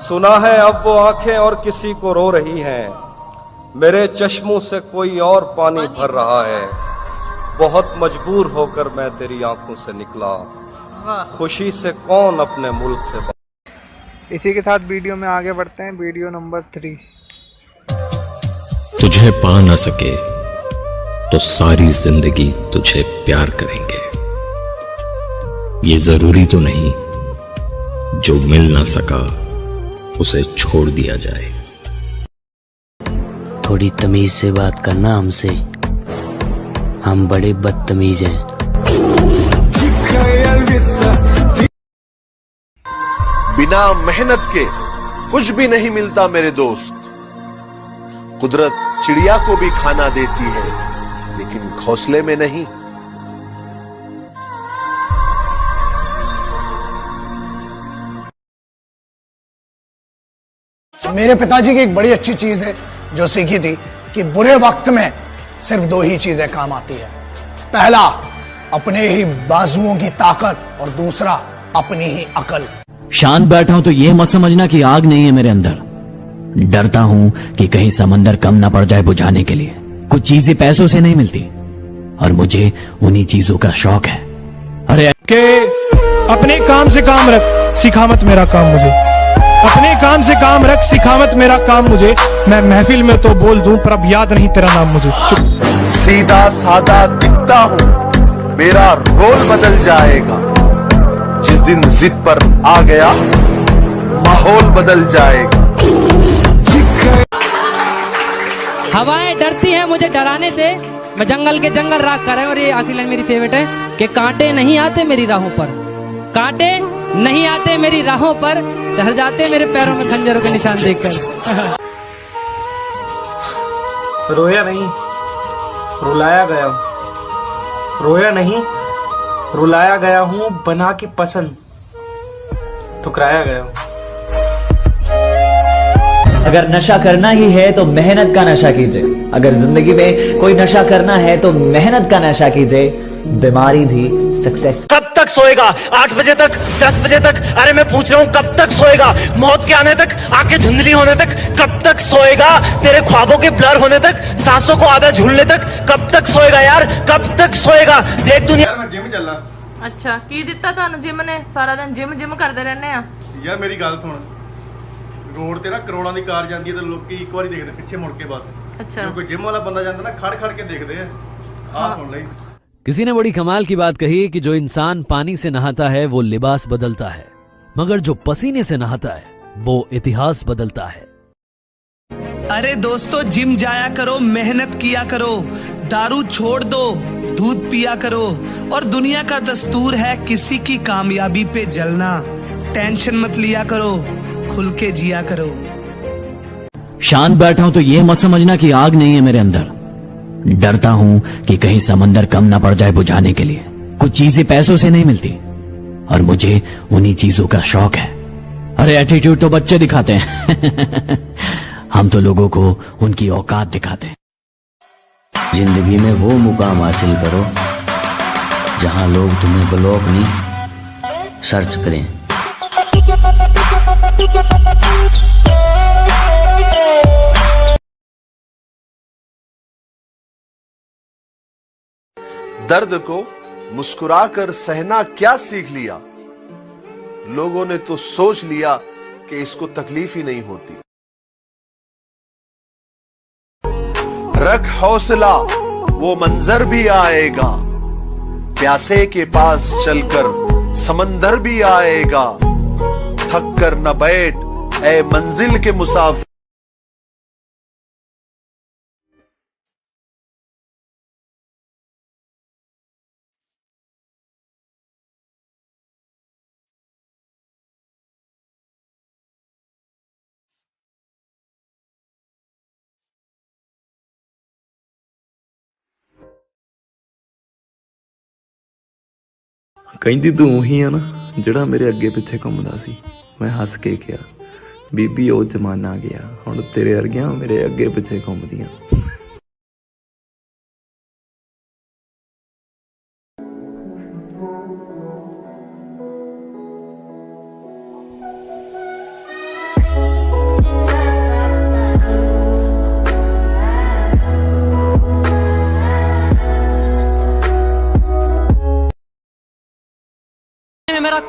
सुना है अब वो आंखें और किसी को रो रही हैं, मेरे चश्मों से कोई और पानी भर रहा है। बहुत मजबूर होकर मैं तेरी आंखों से निकला, खुशी से कौन अपने मुल्क से। इसी के साथ वीडियो में आगे बढ़ते हैं। Video number 3। तुझे पा ना सके तो सारी जिंदगी तुझे प्यार करेंगे। ये जरूरी तो नहीं जो मिल ना सका उसे छोड़ दिया जाए। थोड़ी तमीज से बात करना हमसे, हम बड़े बदतमीज हैं। बिना मेहनत के कुछ भी नहीं मिलता मेरे दोस्त। कुदरत चिड़िया को भी खाना देती है लेकिन घोंसले में नहीं। मेरे पिताजी की एक बड़ी अच्छी चीज है जो सीखी थी कि बुरे वक्त में सिर्फ 2 ही चीजें काम आती है। पहला अपने ही बाजुओं की ताकत और दूसरा अपनी ही अकल। शांत बैठा हूं तो ये मत समझना कि आग नहीं है मेरे अंदर। डरता हूं कि कहीं समंदर कम ना पड़ जाए बुझाने के लिए। कुछ चीजें पैसों से नहीं मिलती और मुझे उन्हीं चीजों का शौक है। अरे के अपने काम से काम रख, सिखा मत मेरा काम मुझे। अपने काम से काम रख, सिखा मत मेरा काम मुझे। मैं महफिल में तो बोल दूं पर अब याद नहीं तेरा नाम मुझे। सीधा सादा दिखता हूं, मेरा रोल बदल जाएगा। जिस दिन जिद पर आ गया माहौल बदल जाएगा। हवाएं डरती हैं मुझे डराने से, मैं जंगल के जंगल राख कर है। और ये आखिरी लाइन मेरी फेवरेट है कि कांटे नहीं आते मेरी राहों पर, कांटे नहीं आते मेरी राहों पर, डर जाते मेरे पैरों में खंजरों के निशान देखकर। रोया नहीं रुलाया गया हूं, रोया नहीं रुलाया गया हूं, बना के पसंद ठुकराया गया हूं। अगर नशा करना ही है तो मेहनत का नशा कीजिए। अगर जिंदगी में कोई नशा करना है तो मेहनत का नशा कीजिए। बीमारी भी सक्सेस। कब तक सोएगा? 8 बजे तक, 10 बजे तक? अरे मैं पूछ रहा हूँ कब तक सोएगा? मौत के आने तक, आंखें धुंधली होने तक कब तक सोएगा? तेरे ख्वाबों के ब्लर होने तक, सांसों को आधा झूलने तक कब तक सोएगा यार? कब तक सोएगा? देख दुनिया। यार मैं जिम चल रहा। अच्छा की दिता ਤੁਹਾਨੂੰ जिम ने? सारा दिन जिम जिम करते रहने आ। यार मेरी गल सुन, रोड ਤੇ ਨਾ ਕਰੋੜਾਂ ਦੀ ਕਾਰ ਜਾਂਦੀ ਹੈ ਤੇ ਲੋਕੀ ਇੱਕ ਵਾਰੀ ਦੇਖਦੇ ਪਿੱਛੇ ਮੁੜ ਕੇ ਬਸ। अच्छा ਜੋ ਕੋਈ ਜਿਮ ਵਾਲਾ ਬੰਦਾ ਜਾਂਦਾ ਨਾ ਖੜ ਖੜ ਕੇ ਦੇਖਦੇ ਆ। ਆਹ ਸੁਣ ਲਈ। किसी ने बड़ी कमाल की बात कही कि जो इंसान पानी से नहाता है वो लिबास बदलता है, मगर जो पसीने से नहाता है वो इतिहास बदलता है। अरे दोस्तों, जिम जाया करो, मेहनत किया करो, दारू छोड़ दो, दूध पिया करो। और दुनिया का दस्तूर है किसी की कामयाबी पे जलना। टेंशन मत लिया करो, खुल के जिया करो। शांत बैठा हूं तो ये मत समझना कि आग नहीं है मेरे अंदर। डरता हूं कि कहीं समंदर कम ना पड़ जाए बुझाने के लिए। कुछ चीजें पैसों से नहीं मिलती और मुझे उन्हीं चीजों का शौक है। अरे एटीट्यूड तो बच्चे दिखाते हैं हम तो लोगों को उनकी औकात दिखाते हैं। जिंदगी में वो मुकाम हासिल करो जहां लोग तुम्हें ब्लॉक नहीं सर्च करें। दर्द को मुस्कुराकर सहना क्या सीख लिया। लोगों ने तो सोच लिया कि इसको तकलीफ ही नहीं होती। रख हौसला, वो मंजर भी आएगा। प्यासे के पास चलकर समंदर भी आएगा। थक कर न बैठ ऐ मंजिल के मुसाफिर। ਕਹਿੰਦੀ ਤੂੰ ਉਹੀ ਆ ਨਾ ਜਿਹੜਾ ਮੇਰੇ ਅੱਗੇ ਪਿੱਛੇ ਘੁੰਮਦਾ ਸੀ। ਮੈਂ ਹੱਸ ਕੇ ਕਿਹਾ ਬੀਬੀ ਉਹ ਜ਼ਮਾਨਾ ਗਿਆ, ਹੁਣ ਤੇਰੇ ਵਰਗੀਆਂ ਮੇਰੇ ਅੱਗੇ ਪਿੱਛੇ ਘੁੰਮਦੀਆਂ।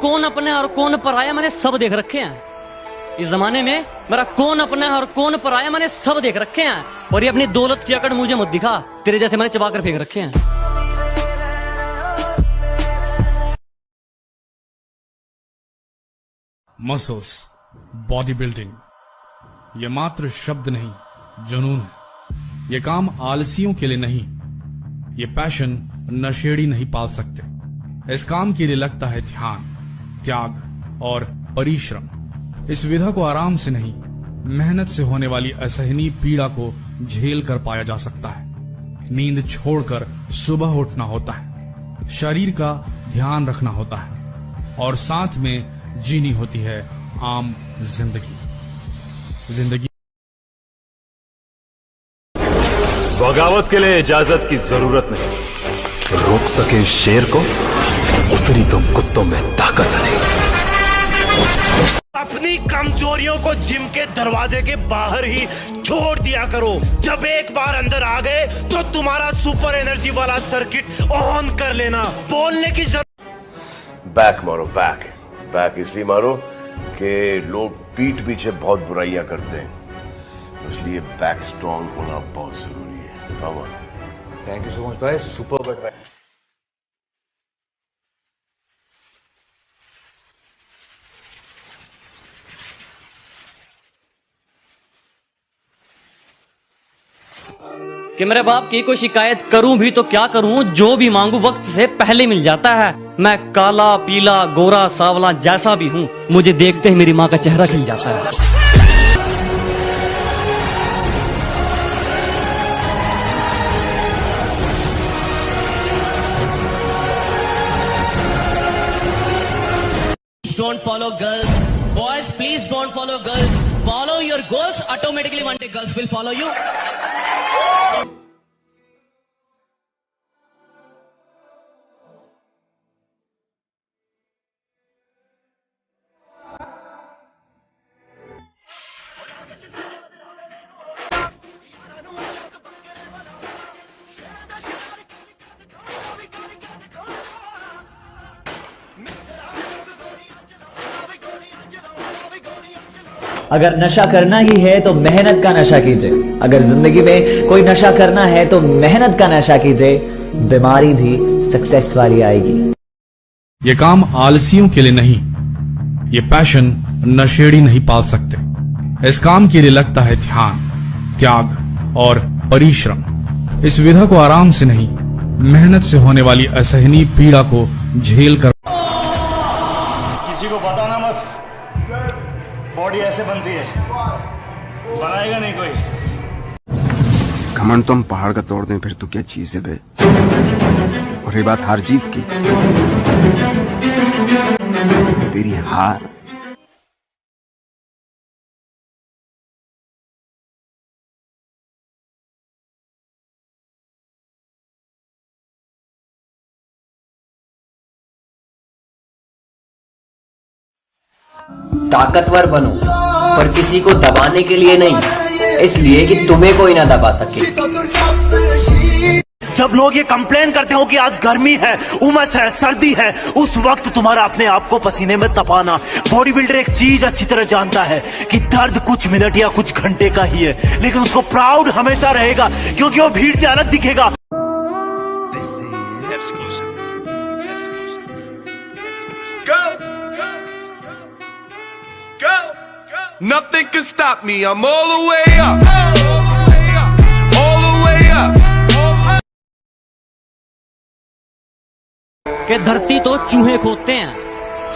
कौन अपना है और कौन पराया मैंने सब देख रखे हैं। इस जमाने में मेरा कौन अपना है और कौन पराया मैंने सब देख रखे हैं। और ये अपनी दौलत की अकड़ मुझे मत दिखा, तेरे जैसे मैंने चबा कर फेंक रखे हैं। मसल्स, बॉडी बिल्डिंग, ये मात्र शब्द नहीं, जुनून है। ये काम आलसियों के लिए नहीं, ये पैशन नशेड़ी नहीं पाल सकते। इस काम के लिए लगता है ध्यान, त्याग और परिश्रम। इस विधा को आराम से नहीं, मेहनत से होने वाली असहनीय पीड़ा को झेल कर पाया जा सकता है। नींद छोड़कर सुबह उठना होता है, शरीर का ध्यान रखना होता है और साथ में जीनी होती है आम जिंदगी। बगावत के लिए इजाजत की जरूरत नहीं, रोक सके शेर को उतनी तो कुत्तों में ताकत नहीं। अपनी कमजोरियों को जिम के दरवाजे के बाहर ही छोड़ दिया करो। जब एक बार अंदर आ गए तो तुम्हारा सुपर एनर्जी वाला सर्किट ऑन कर लेना। बोलने की जरूरत। बैक मारो, बैक इसलिए मारो कि लोग पीठ पीछे बहुत बुराइयां करते हैं, इसलिए बैक स्ट्रांग होना बहुत जरूरी है। थैंक यू सो मच भाई, सुपर एडवाइस। कि मेरे बाप की कोई शिकायत करूं भी तो क्या करूं, जो भी मांगू वक्त से पहले मिल जाता है। मैं काला पीला गोरा सावला जैसा भी हूं, मुझे देखते ही मेरी माँ का चेहरा खिल जाता है। Don't follow girls. Boys, please don't follow girls. Follow your goals. Automatically one day girls will follow you. अगर नशा करना ही है तो मेहनत का नशा कीजिए। अगर जिंदगी में कोई नशा करना है तो मेहनत का नशा कीजिए, बीमारी भी सक्सेस वाली आएगी। ये काम आलसियों के लिए नहीं, ये पैशन नशेड़ी नहीं पाल सकते। इस काम के लिए लगता है ध्यान, त्याग और परिश्रम। इस विधा को आराम से नहीं, मेहनत से होने वाली असहनीय पीड़ा को झेल कर। किसी को बताना मत, बॉडी ऐसे बनती है, बनाएगा नहीं कोई। घमंड तो हम पहाड़ का तोड़ दें, फिर तो क्या चीज है बे। और ये बात हार जीत की, तेरी हार। ताकतवर बनो, पर किसी को दबाने के लिए नहीं, इसलिए कि तुम्हें कोई ना दबा सके। जब लोग ये कंप्लेन करते हो कि आज गर्मी है, उमस है, सर्दी है, उस वक्त तुम्हारा अपने आप को पसीने में तपाना। बॉडी बिल्डर एक चीज अच्छी तरह जानता है कि दर्द कुछ मिनट या कुछ घंटे का ही है, लेकिन उसको प्राउड हमेशा रहेगा क्योंकि वो भीड़ से अलग दिखेगा। Nothing can stop me, I'm all the way up, all the way up. कि धरती तो चूहे खोदते हैं,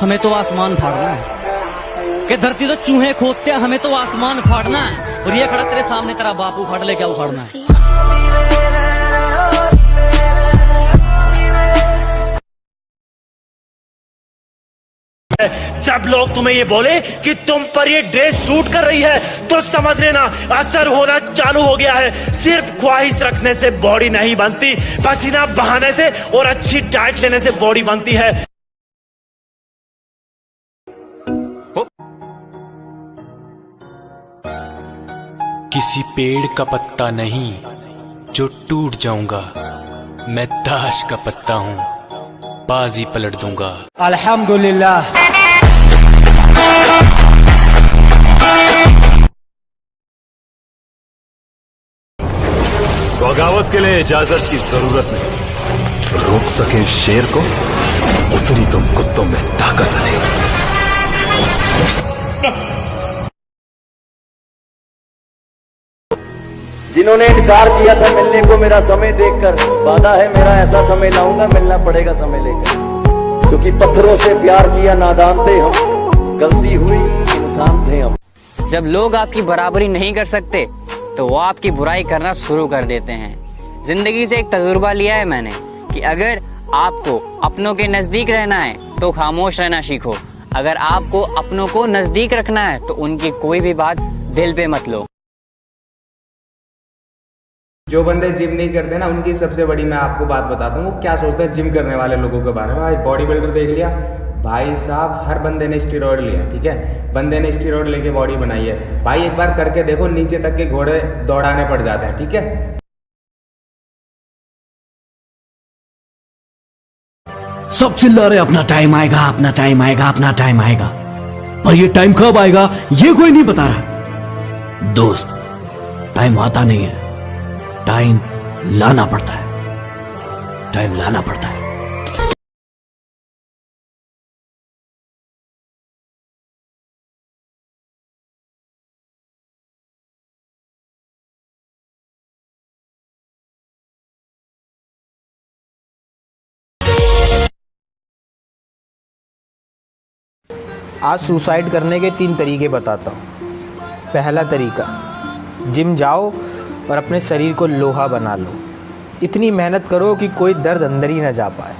हमें तो आसमान फाड़ना है। कि धरती तो चूहे खोदते हैं, हमें तो आसमान फाड़ना है। और ये खड़ा तेरे सामने तेरा बापू फाड़ ले, क्या उखाड़ना है। जब लोग तुम्हें ये बोले कि तुम पर ये ड्रेस सूट कर रही है, तो समझ लेना असर होना चालू हो गया है। सिर्फ ख्वाहिश रखने से बॉडी नहीं बनती, पसीना बहाने से और अच्छी डाइट लेने से बॉडी बनती है। किसी पेड़ का पत्ता नहीं जो टूट जाऊंगा, मैं ताश का पत्ता हूं। बाजी पलट दूंगा। अल्हम्दुलिल्लाह। बगावत के लिए इजाजत की जरूरत नहीं, रोक सके शेर को उतनी तुम कुत्तों में ताकत नहीं। जिन्होंने इनकार किया था मिलने को मेरा समय देखकर, वादा है मेरा ऐसा समय लाऊंगा मिलना पड़ेगा समय लेकर, क्योंकि पत्थरों से प्यार किया नादान थे हम, गलती हुई इंसान थे हम। जब लोग आपकी बराबरी नहीं कर सकते तो वो आपकी बुराई करना शुरू कर देते हैं। जिंदगी से एक तजुर्बा लिया है मैंने कि अगर आपको अपनों के नजदीक रहना है तो खामोश रहना सीखो, अगर आपको अपनों को नजदीक रखना है तो उनकी कोई भी बात दिल पे मत लो। जो बंदे जिम नहीं करते ना, उनकी सबसे बड़ी मैं आपको बात बताता हूँ वो क्या सोचते हैं जिम करने वाले लोगों के बारे में। भाई बॉडी बिल्डर देख लिया भाई साहब, हर बंदे ने स्टीरॉयड लिया, ठीक है, बंदे ने स्टीरॉयड लेके बॉडी बनाई है भाई, एक बार करके देखो नीचे तक के घोड़े दौड़ाने पड़ जाते हैं, ठीक है। सब चिल्ला रहे अपना टाइम आएगा, अपना टाइम आएगा, अपना टाइम आएगा, पर ये टाइम कब आएगा ये कोई नहीं बता रहा। दोस्त, टाइम आता नहीं है, टाइम लाना पड़ता है, टाइम लाना पड़ता है। आज सुसाइड करने के 3 तरीके बताता हूँ। पहला तरीका, जिम जाओ और अपने शरीर को लोहा बना लो। इतनी मेहनत करो कि कोई दर्द अंदर ही ना जा पाए।